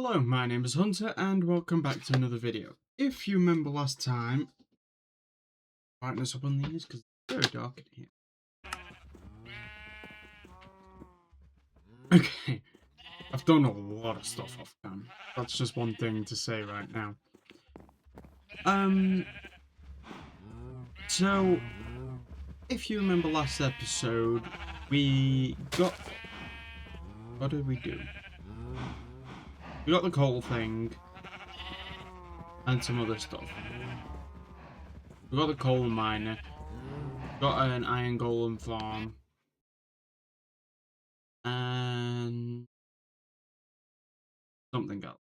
Hello, my name is Hunter and welcome back to another video. If you remember last time, brightness up on these because it's very dark in here. Okay, I've done a lot of stuff off cam. That's just one thing to say right now. So if you remember last episode, what did we do? We got the coal thing and some other stuff. We got the coal miner, got an iron golem farm, and something else.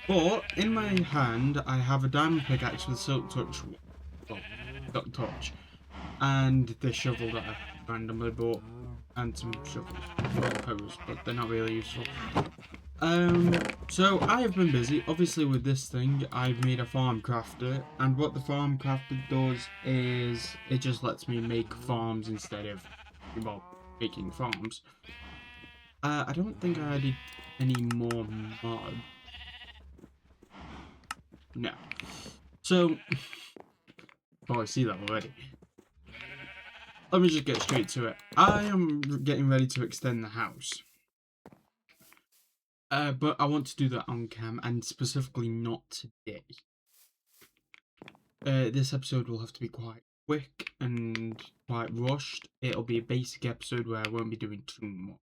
But in my hand, I have a diamond pickaxe with silk touch, and this shovel that I randomly bought, and some shovels, hoes, but they're not really useful. So I have been busy. Obviously, with this thing, I've made a farm crafter, and what the farm crafter does is it just lets me make farms instead of, well, making farms. I don't think I added any more mod. No. So, oh, I see that already. Let me just get straight to it. I am getting ready to extend the house. But I want to do that on cam, and specifically not today. This episode will have to be quite quick and quite rushed. It'll be a basic episode where I won't be doing too much,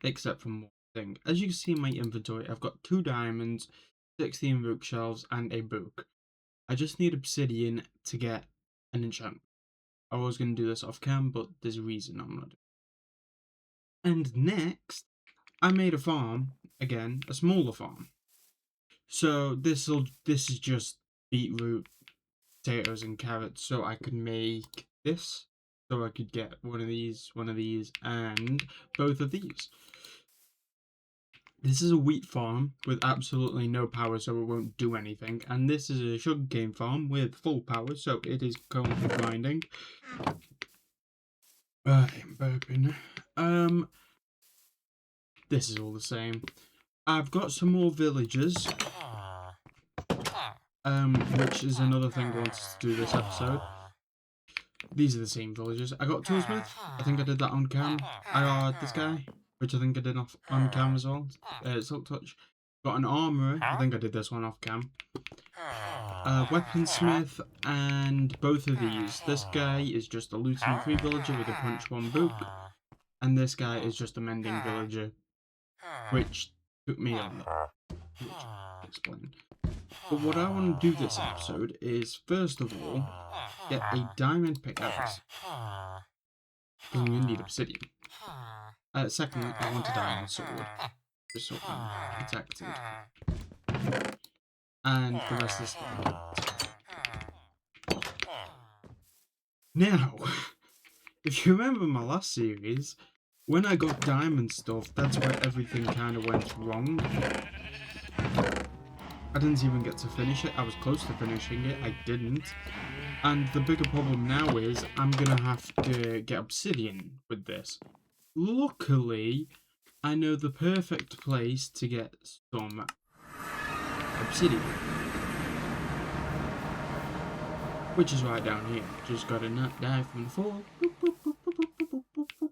except for one thing. As you can see in my inventory, I've got 2 diamonds, 16 bookshelves, and a book. I just need obsidian to get an enchantment. I was going to do this off cam, but there's a reason I'm not doing it. And next, I made a farm, again, a smaller farm. So this is just beetroot, potatoes and carrots, so I could make this. So I could get one of these, and both of these. This is a wheat farm with absolutely no power, so it won't do anything. And this is a sugarcane farm with full power, so it is currently grinding. I'm burping. This is all the same. I've got some more villagers. Which is another thing I wanted to do this episode. These are the same villagers. I got Toolsmith. I think I did that on cam. I got this guy, which I think I did on cam as well. Silk Touch. Got an armorer. I think I did this one off cam. Weaponsmith, and both of these. This guy is just a looting 3 villager with a punch 1 book, and this guy is just a mending villager, which took me a lot. Which I'll explain. But what I want to do this episode is, first of all, get a diamond pickaxe. Because I'm going to need obsidian. Secondly, I want a diamond sword. Just so I'm protected. And the rest is now, if you remember my last series, when I got diamond stuff, that's where everything kind of went wrong. I didn't even get to finish it. I was close to finishing it. I didn't. And the bigger problem now is I'm going to have to get obsidian with this. Luckily, I know the perfect place to get some obsidian. Which is right down here. Just got to not die from the fall. Boop, boop, boop, boop, boop, boop, boop, boop.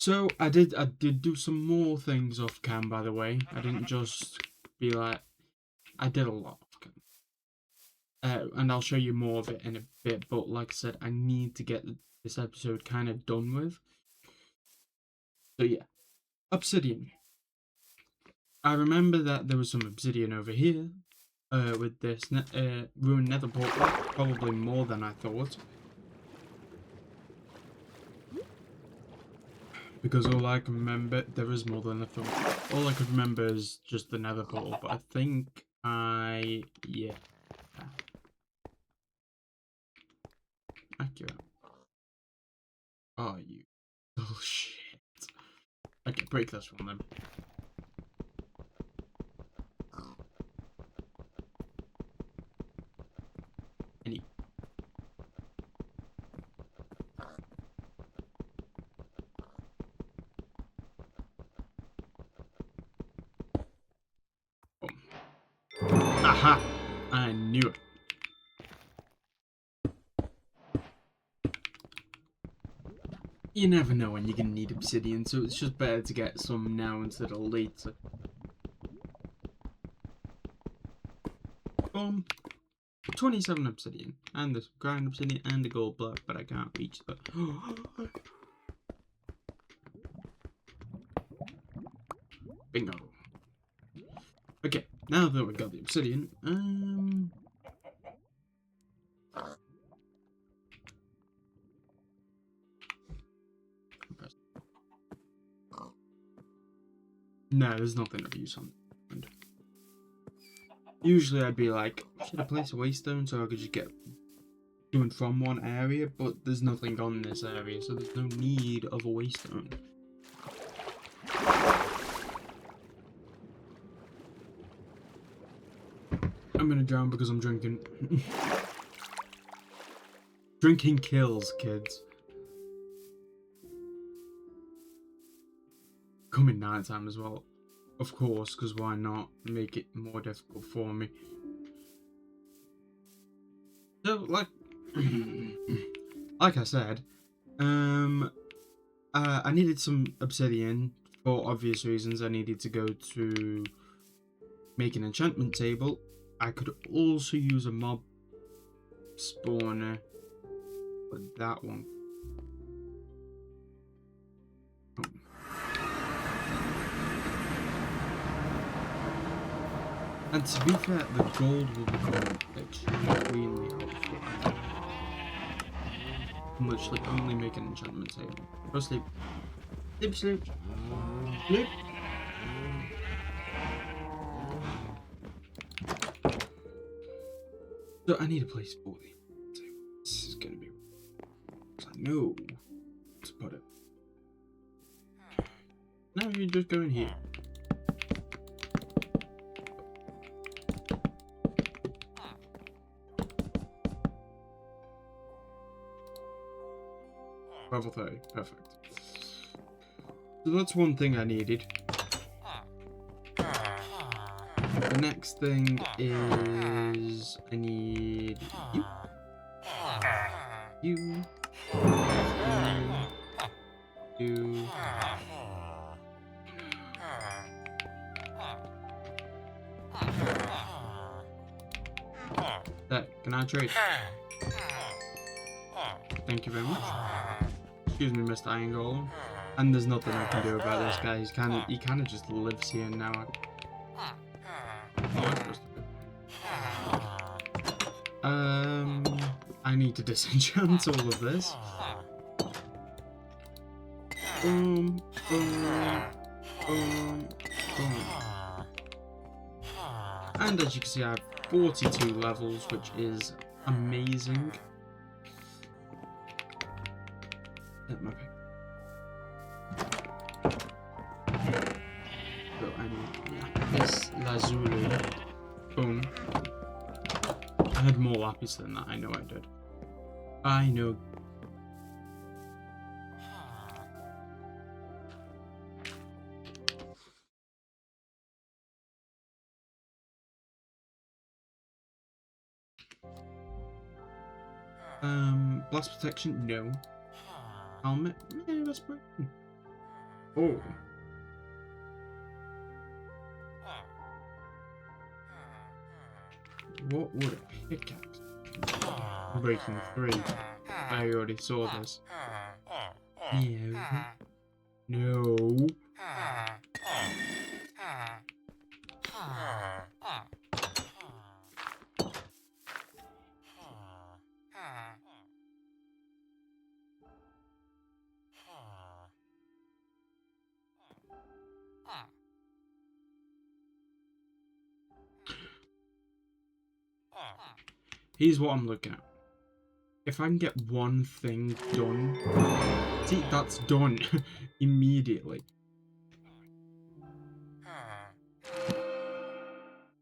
So I did do some more things off cam, by the way. I didn't just be like, I did a lot off cam. And I'll show you more of it in a bit, but like I said, I need to get this episode kind of done with. So yeah, obsidian. I remember that there was some obsidian over here with this ruined nether portal, probably more than I thought. Because all I can remember, there is more than I thought. All I could remember is just the nether portal, but I think yeah. Accurate. Oh, you bullshit. Okay, break this one then. Any. I knew it. You never know when you're gonna need obsidian, so it's just better to get some now instead of later. Boom. 27 obsidian, and the grind obsidian, and the gold block, but I can't reach the... Bingo. Okay, now that we got the obsidian, no, there's nothing of use on it. Usually I'd be like, should I place a waystone so I could just get to and from one area, but there's nothing on this area, so there's no need of a waystone. I'm gonna drown because I'm drinking. Drinking kills, kids. Coming nighttime as well. Of course, because why not make it more difficult for me? So, like I said, I needed some obsidian for obvious reasons. I needed to go to make an enchantment table. I could also use a mob spawner, but that one. And to be fair, the gold will become extremely helpful. I'm literally only make an enchantment table. Go sleep. Sleep, sleep. Sleep. So I need a place for the table. This is gonna be... I know to put it. Now you just go in here. Level 30, perfect. So that's one thing I needed. The next thing is I need you. You. That, can I trade? Thank you very much. Excuse me, Mr. Iron Golem. And there's nothing I can do about this guy. He kind of just lives here now. I need to disenchant all of this. Boom, boom, boom, boom. And as you can see, I have 42 levels, which is amazing. Let my pick. So I need lapis lazuli. Boom. I had more lapis than that. I know I did. I know. Blast protection? No. Helmet? Yeah, that's pretty. Oh. What would a pickaxe? Breaking 3. I already saw this. No. No. Here's what I'm looking at. If I can get one thing done, see, that's done immediately.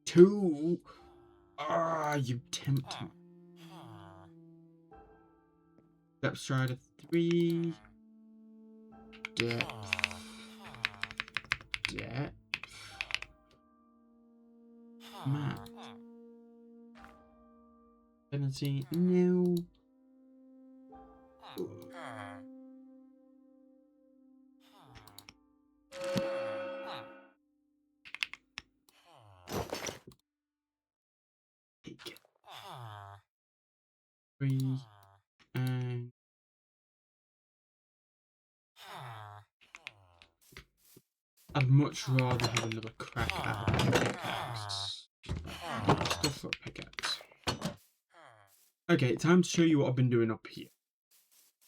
2. Ah, you tempt me. Depth strider 3. Depth. Max. Infinity. No. Take 3 and I'd much rather have another crack at a pickaxe. Stuff for a pickaxe. Okay, time to show you what I've been doing up here.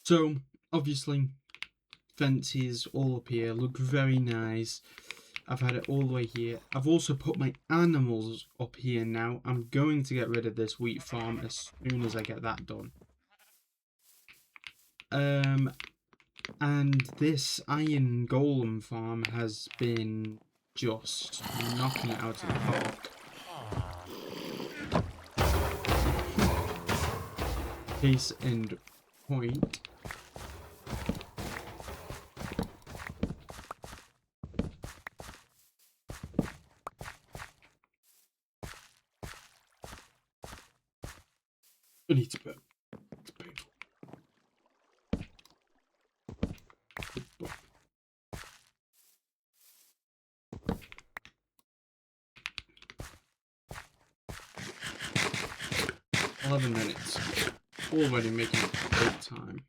So, obviously, fences all up here look very nice. I've had it all the way here. I've also put my animals up here now. I'm going to get rid of this wheat farm as soon as I get that done. And this iron golem farm has been just knocking it out of the park. Case and point. I need to put. 11 minutes. Already making great time.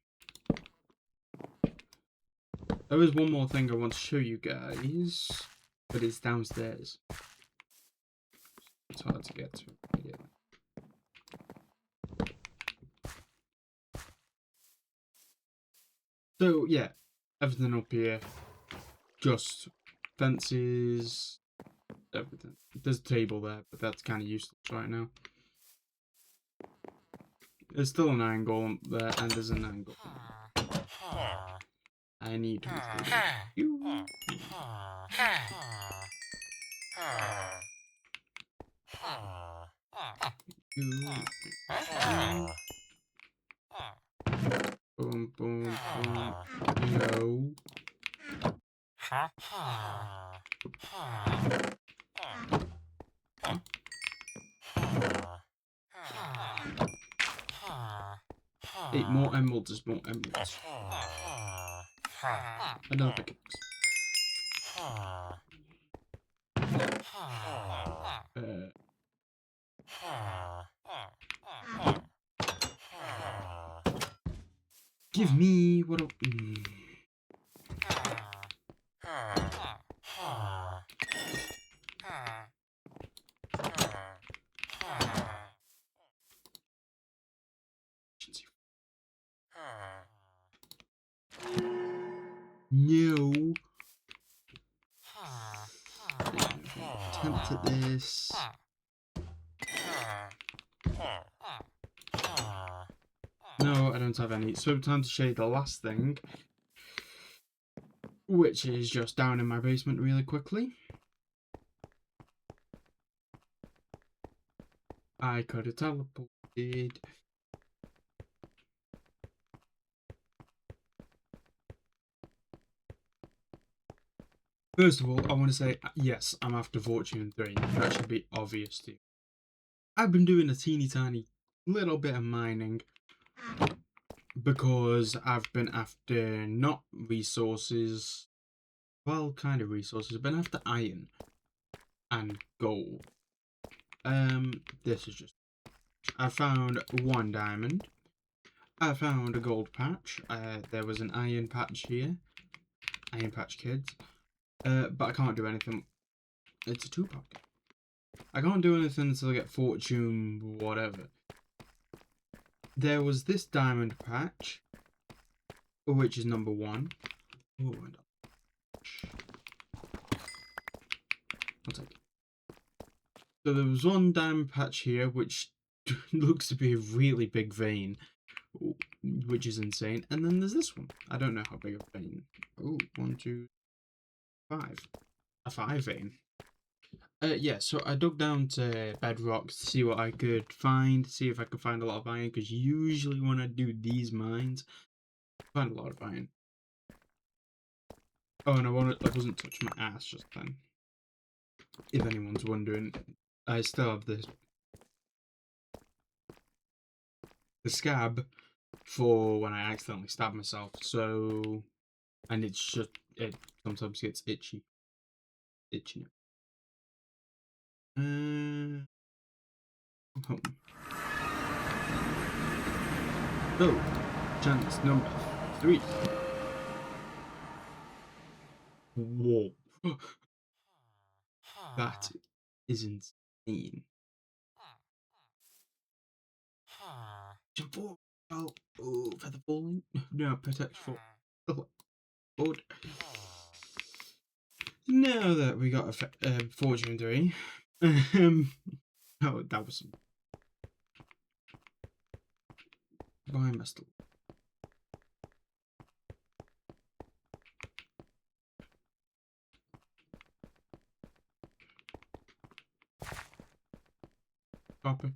There is one more thing I want to show you guys, but it's downstairs. It's hard to get to immediately. So yeah, everything up here, just fences, everything. There's a table there, but that's kind of useless right now. There's still an iron golem there, and there's an iron golem. I need to you. Boom, boom, boom. No. Hey, more emeralds is more emeralds. Another pickaxe. Give me what No. Attempt at this. No, I don't have any. So time to show you the last thing, which is just down in my basement really quickly. I could have teleported. First of all, I want to say, yes, I'm after Fortune 3. That should be obvious to you. I've been doing a teeny tiny little bit of mining because I've been after not resources, well, kind of resources. I've been after iron and gold. This is just, I found 1 diamond. I found a gold patch. There was an iron patch here. Iron Patch Kids. But I can't do anything. It's a 2-pack. I can't do anything until I get Fortune whatever. There was this diamond patch, which is number 1. Oh, I'll take it. So there was 1 diamond patch here, which looks to be a really big vein, which is insane. And then there's this one. I don't know how big a vein. Oh, 1, 2, 5. A 5 vein. Yeah, so I dug down to bedrock to see what I could find, see if I could find a lot of iron, because usually when I do these mines, I find a lot of iron. Oh, and I wasn't touching my ass just then. If anyone's wondering, I still have this the scab for when I accidentally stab myself. So, and it's just it sometimes gets itchy. Itchy. Home. Oh, chance number 3. Whoa, that is insane. Jump forward. Oh, feather falling. No, protection for. Oh, board. Now that we got a fortune 3. Oh, that was why must copy.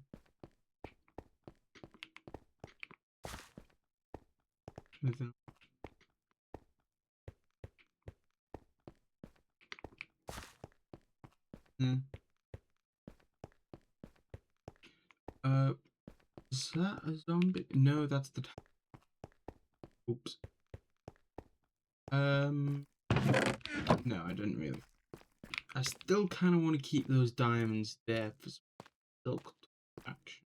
Nothing. Hmm. Is that a zombie? No, that's the. Oops. No, I didn't really. I still kind of want to keep those diamonds there for silk action.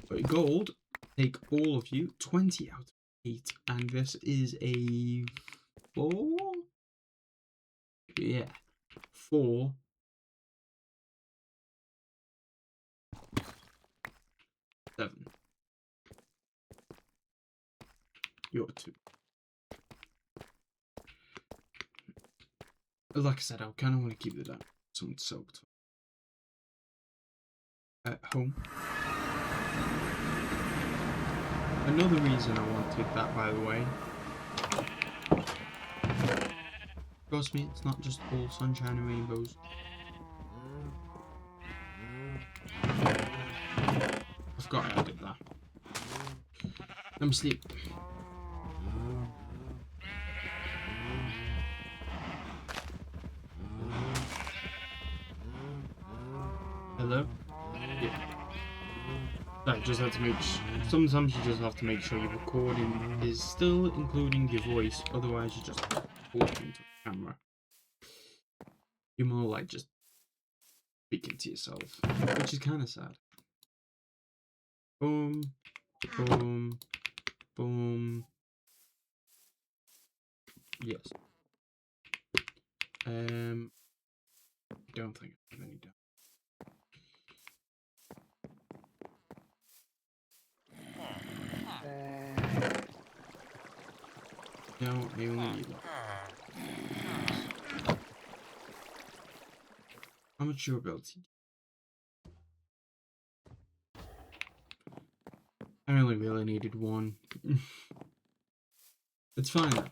But gold, take all of you, 20 out of 8, and this is a 4? Yeah, 4. 7. You're 2. Like I said, I kind of want to keep the diamond. Some silk at home. Another reason I wanted that, by the way. Trust me, it's not just all sunshine and rainbows. I forgot I did that. Let me sleep. Hello? Yeah. I just have to make sometimes you just have to make sure your recording is still including your voice, otherwise you're just talking to the camera. You're more like just speaking to yourself, which is kind of sad. Boom, boom, boom. Yes. I don't think I have any down. No, I only need one. How much durability? I only really needed one. It's fine though.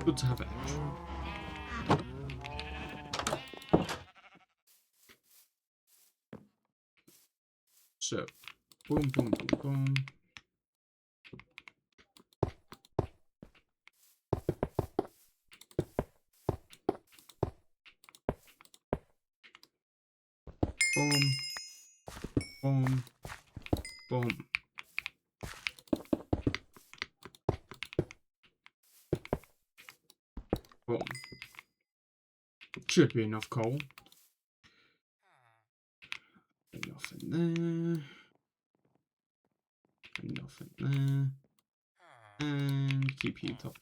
Good to have edge. So, boom, boom, boom, boom. Boom, boom, boom. Boom. Should be enough coal. Enough in there. Enough in there. And keep you top.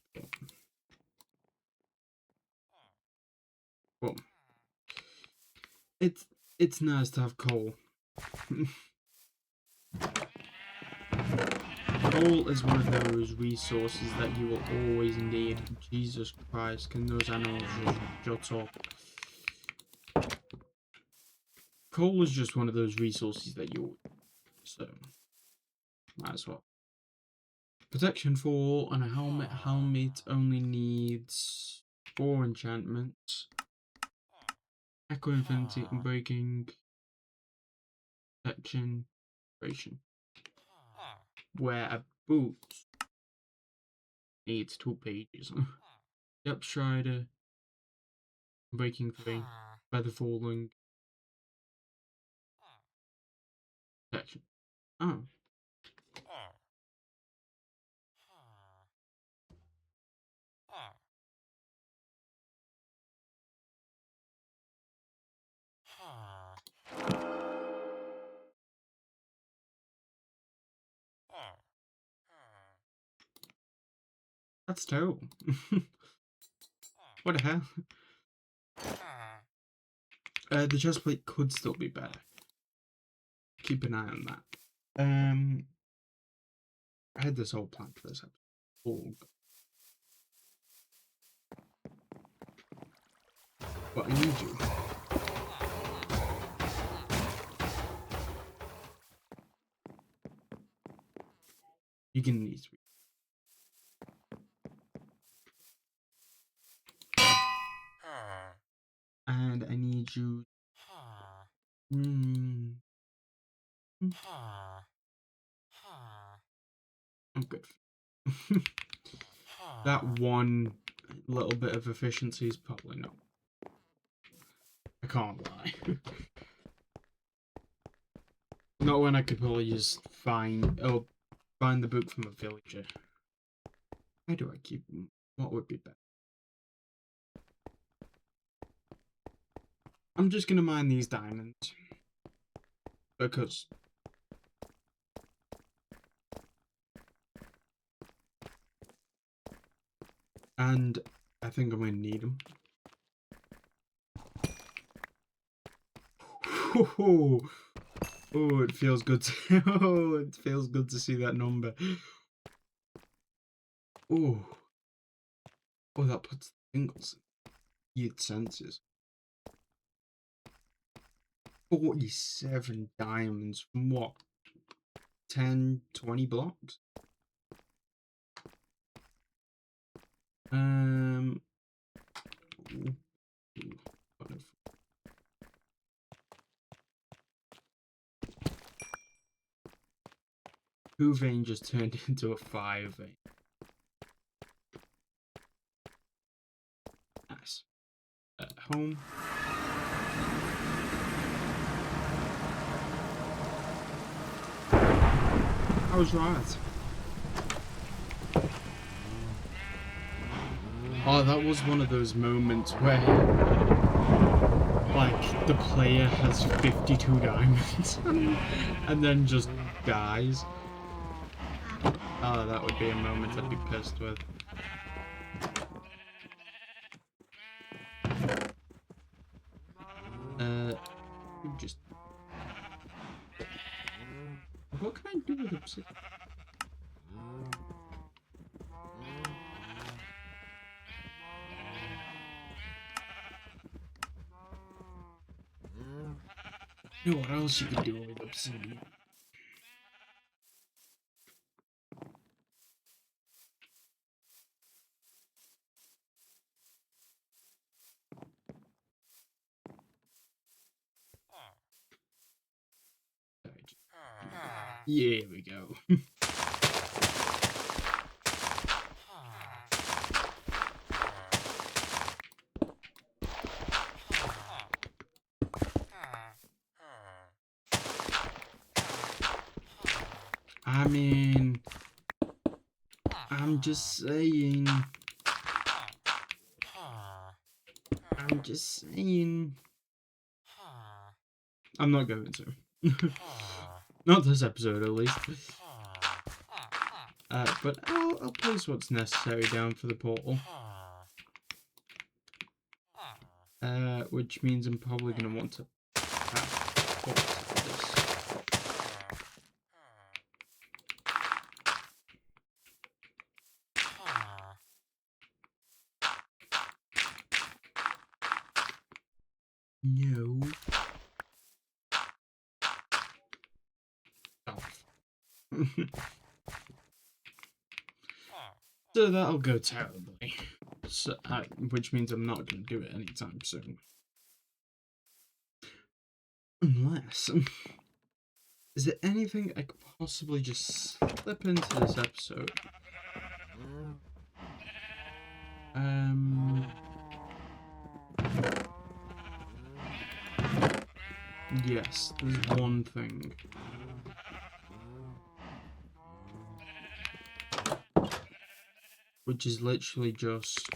Boom. It's nice to have coal. Coal is one of those resources that you will always need. Jesus Christ, can those animals just shut up? Coal is just one of those resources that you so might as well. Protection 4 and a helmet. Helmet only needs 4 enchantments. Echo Infinity, Unbreaking, Protection, Duration. Where a boot needs 2 pages. Yep, Strider. Breaking 3. Feather falling. Protection. Oh. That's terrible. What the hell? The chest plate could still be better. Keep an eye on that. I had this whole plan for this episode. Oh, but I need you. You can need me. And I need you. I'm good. That one little bit of efficiency is probably not. I can't lie. Not when I could probably just find the book from a villager. Why do I keep them? What would be better? I'm just gonna mine these diamonds. Because and I think I'm gonna need them. Oh, it feels good to it feels good to see that number. Oh, that puts tingles in your senses. 47 diamonds from what? 10, 20 blocks? Wonderful. Two vein just turned into a 5 vein. Nice. At home. I was right. Oh, that was one of those moments where, like, the player has 52 diamonds and then just dies. Oh, that would be a moment I'd be pissed with. Just... What can I do with obsidian? You know what else you could do with obsidian? Yeah, we go. I mean, I'm just saying. I'm not going to. Not this episode, at least. But I'll place what's necessary down for the portal. Which means I'm probably going to want to have this. No. So that'll go terribly. So, which means I'm not going to do it anytime soon. Unless... Is there anything I could possibly just slip into this episode? Yes, there's one thing. Which is literally just...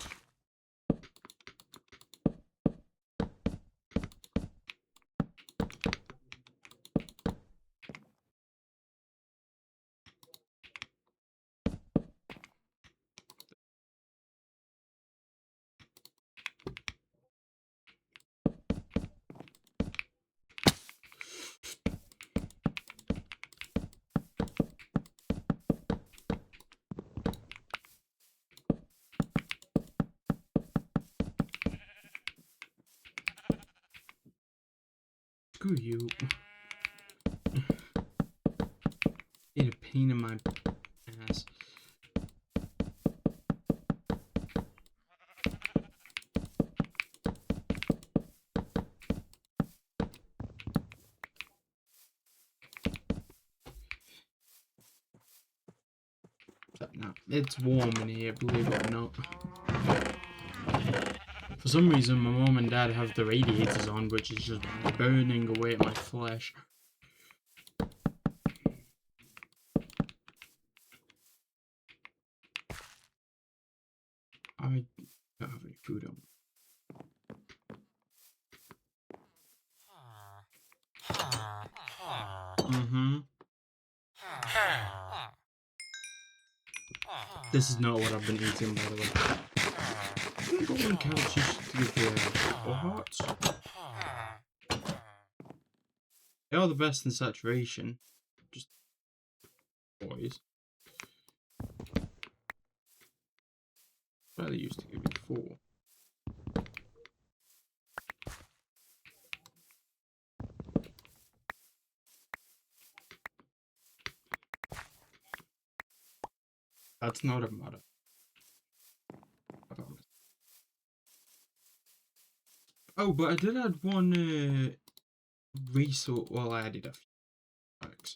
Screw you. Need a pain in my ass. No, it's warm in here, believe it or not. For some reason, my mom and dad have the radiators on, which is just burning away at my flesh. I don't have any food on. This is not what I've been eating, by the way. I think golden couch used to give the hearts. They are the best in saturation. Just boys. Well, they used to give me 4. That's not a matter. Oh, but I did add one resource. Well, I added a few packs.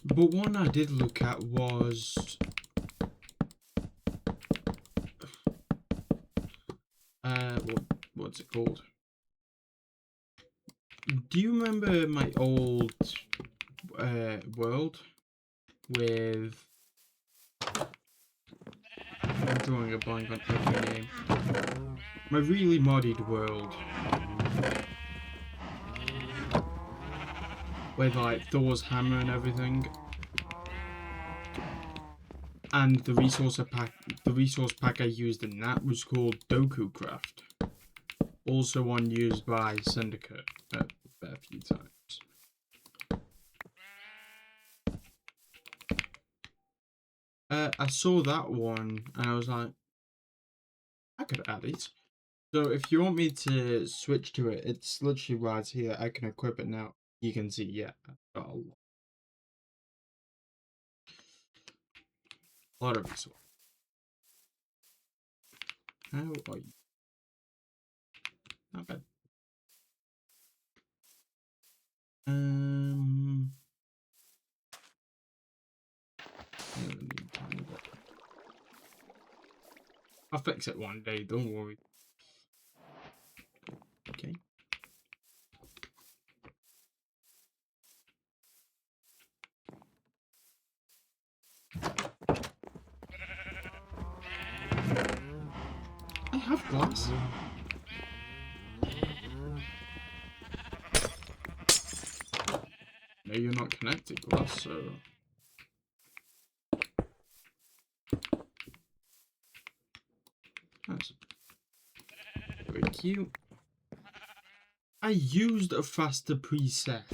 But one I did look at was what's it called? Do you remember my old world with... I'm drawing a blank on every name. My really modded world. With like Thor's hammer and everything. And the resource pack I used in that was called DokuCraft. Also one used by Syndicate a fair few times. I saw that one and I was like, I could add it. So if you want me to switch to it, it's literally right here. I can equip it now. You can see, yeah, I've got a lot of resources. How are you? Not bad. I'll fix it one day, don't worry. Okay. I have glass. No, you're not connected glass, so... That's very cute. I used a faster preset.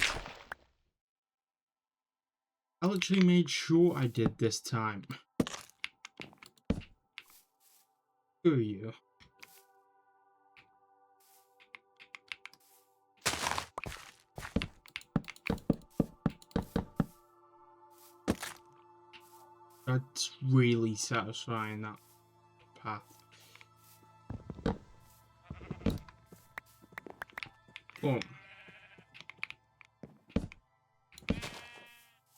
I literally made sure I did this time. Who are you? That's really satisfying, that path. Oh.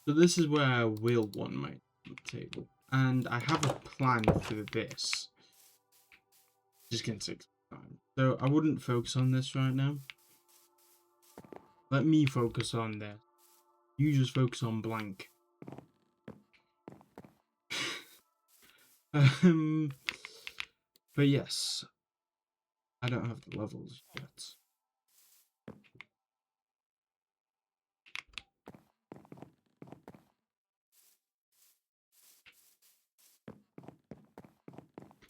So this is where I will want my table. And I have a plan for this. Just gonna take some time. So I wouldn't focus on this right now. Let me focus on this. You just focus on blank. But yes, I don't have the levels yet.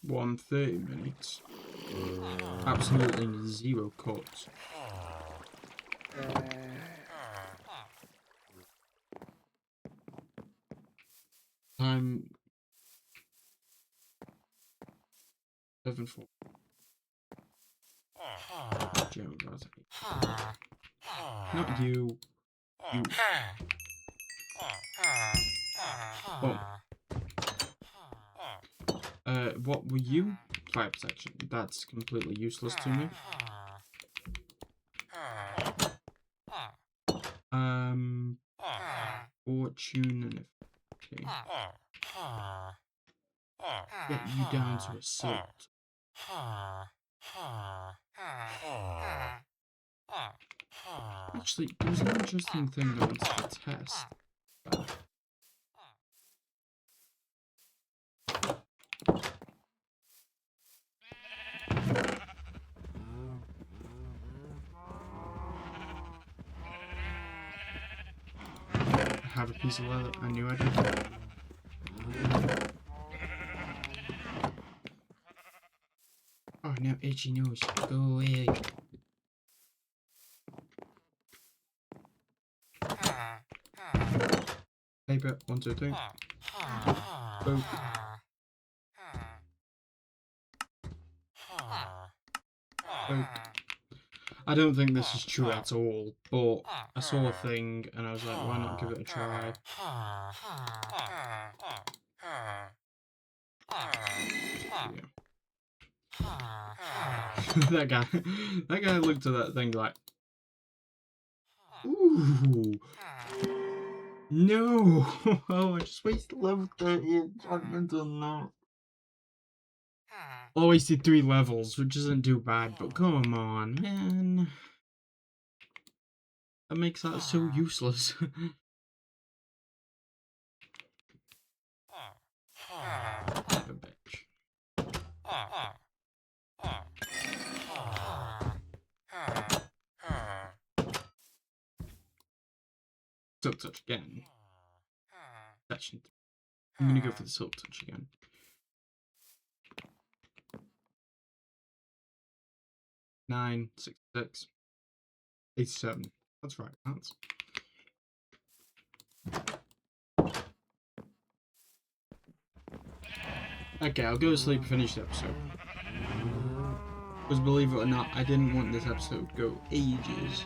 One 30 minutes. Absolutely zero cuts. Time 7:4. Joe Rossi. Not you. You. Oh. What were you? Fire protection. That's completely useless to me. Fortune and okay. Get you down to assault. Actually, there's an interesting thing I wanted to test. Have a piece of leather. I knew I did. Oh no, itchy nose. Go away. Paper. 1, 2, 3. Boop. Boop. I don't think this is true at all, but I saw a thing and I was like, why not give it a try? Yeah. that guy looked at that thing like, ooh, no, oh, I just wasted level 30 enchantment on that. I wasted 3 levels, which isn't too bad, but come on, man. That makes that so useless. A bitch. Silk touch again. Section 3. I'm gonna go for the silk touch again. Nine, 66, 87. That's right. That's. Okay, I'll go to sleep and finish the episode. Because believe it or not, I didn't want this episode to go ages.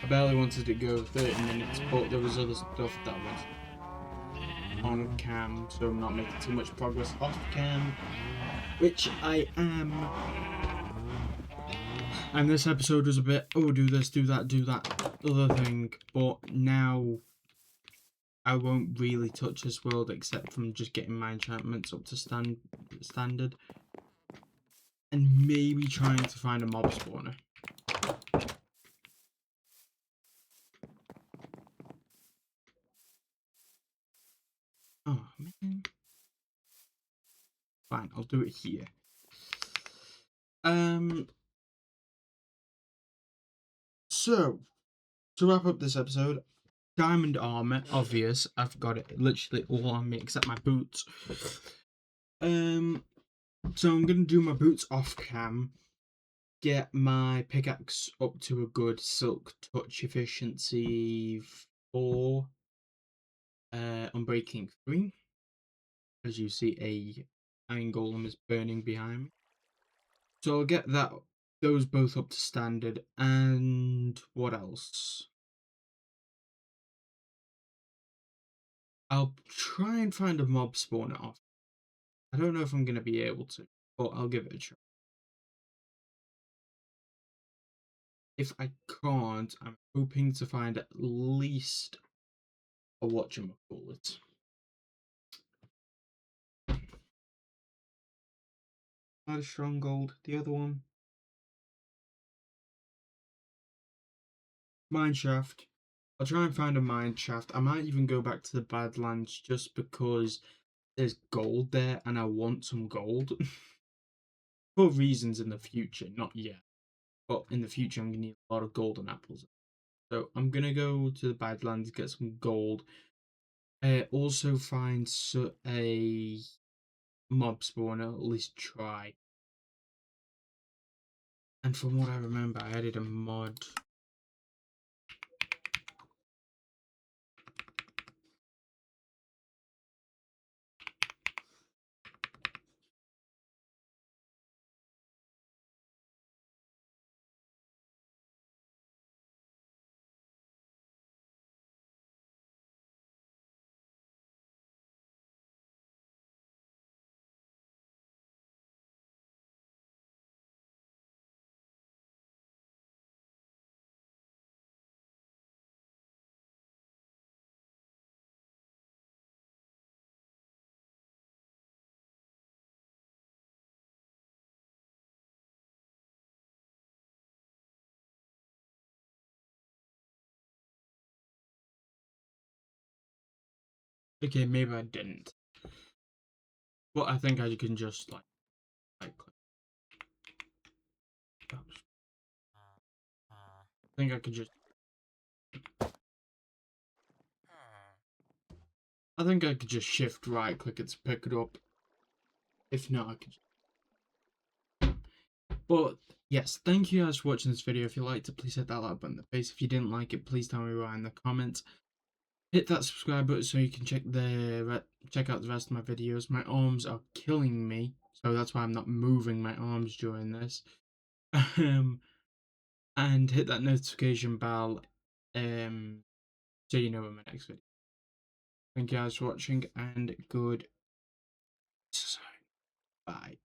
I barely wanted to go 30 minutes, but there was other stuff that was on cam, so I'm not making too much progress off cam, which I am. And this episode was a bit, oh, do this, do that, other thing, but now I won't really touch this world except from just getting my enchantments up to standard. And maybe trying to find a mob spawner. Oh, man. Fine, I'll do it here. So, to wrap up this episode, diamond armor, obvious. I've got it literally all on me except my boots. So I'm gonna do my boots off cam. Get my pickaxe up to a good silk touch efficiency 4. Unbreaking 3. As you see, a iron golem is burning behind me. So I'll get those both up to standard. And what else? I'll try and find a mob spawner off. I don't know if I'm going to be able to, but I'll give it a try. If I can't, I'm hoping to find at least a whatchamacallit. Not a stronghold. The other one. Mine shaft. I'll try and find a mine shaft. I might even go back to the Badlands just because there's gold there and I want some gold. For reasons in the future, not yet. But in the future, I'm going to need a lot of golden apples. So I'm going to go to the Badlands, get some gold. Also find a mob spawner, at least try. And from what I remember, I added a mod. Okay, maybe I didn't. But I think I can just like click. I think I could just. I think I could just shift right click it to pick it up. If not, I could. But yes, thank you guys for watching this video. If you liked it, please hit that like button in the face. If you didn't like it, please tell me right in the comments. Hit that subscribe button so you can check out the rest of my videos. My arms are killing me, so that's why I'm not moving my arms during this. And hit that notification bell, so you know when my next video. Thank you guys for watching, and good. Bye.